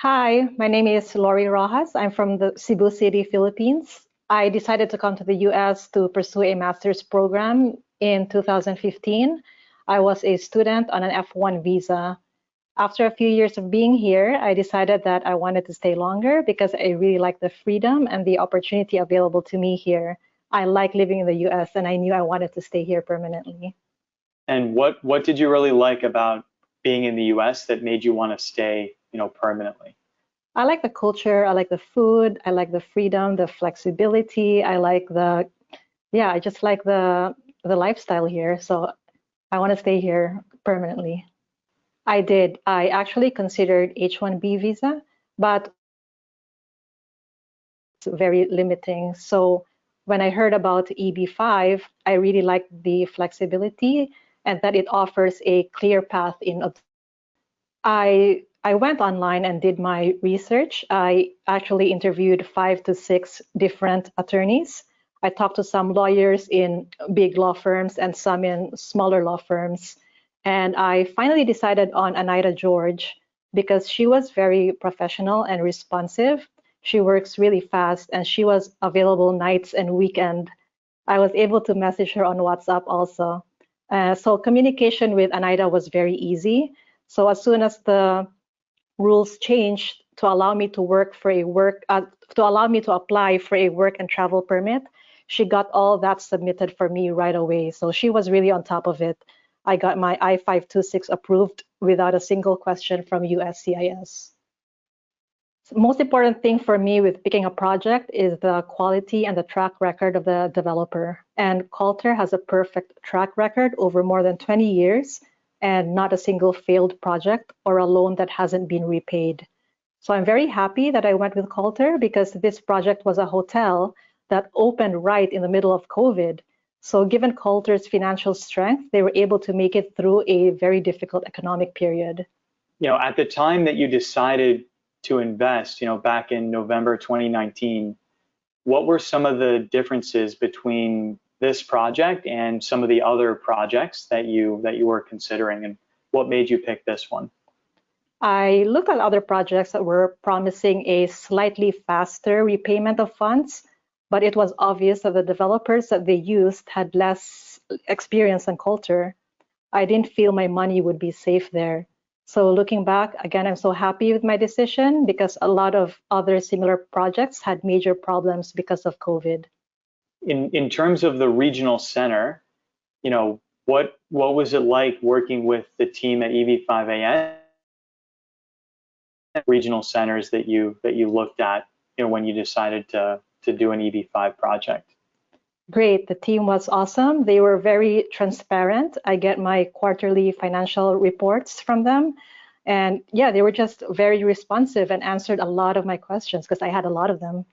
Hi, my name is Lorrie. I'm from the Cebu City, Philippines. I decided to come to the US to pursue a master's program in 2015. I was a student on an F1 visa. After a few years of being here, I decided that I wanted to stay longer because I really like the freedom and the opportunity available to me here. I like living in the US and I knew I wanted to stay here permanently. And what did you really like about being in the US that made you want to stay, permanently? I like the culture, I like the food, I like the freedom, the flexibility, I just like the lifestyle here. So I want to stay here permanently. I did. I actually considered H-1B visa, but it's very limiting. So when I heard about EB5, I really liked the flexibility and that it offers a clear path in. I went online and did my research. I actually interviewed 5 to 6 different attorneys. I talked to some lawyers in big law firms and some in smaller law firms. And I finally decided on Anita George because she was very professional and responsive. She works really fast and she was available nights and weekend. I was able to message her on WhatsApp also. So communication with Anita was very easy. So as soon as the rules changed to allow me to allow me to apply for a work and travel permit, she got all that submitted for me right away. So she was really on top of it. I got my I-526 approved without a single question from USCIS. The most important thing for me with picking a project is the quality and the track record of the developer. And Coulter has a perfect track record over more than 20 years and not a single failed project or a loan that hasn't been repaid. So I'm very happy that I went with Coulter because this project was a hotel that opened right in the middle of COVID. So given Coulter's financial strength, they were able to make it through a very difficult economic period. At the time that you decided to invest, back in November 2019, what were some of the differences between this project and some of the other projects that you were considering, and what made you pick this one? I looked at other projects that were promising a slightly faster repayment of funds, but it was obvious that the developers that they used had less experience than Coulter. I didn't feel my money would be safe there. So looking back, again, I'm so happy with my decision because a lot of other similar projects had major problems because of COVID. In terms of the regional center, what was it like working with the team at EB5AN? Regional centers that you looked at, when you decided to do an EB5 project? Great. The team was awesome. They were very transparent. I get my quarterly financial reports from them. And yeah, they were just very responsive and answered a lot of my questions because I had a lot of them.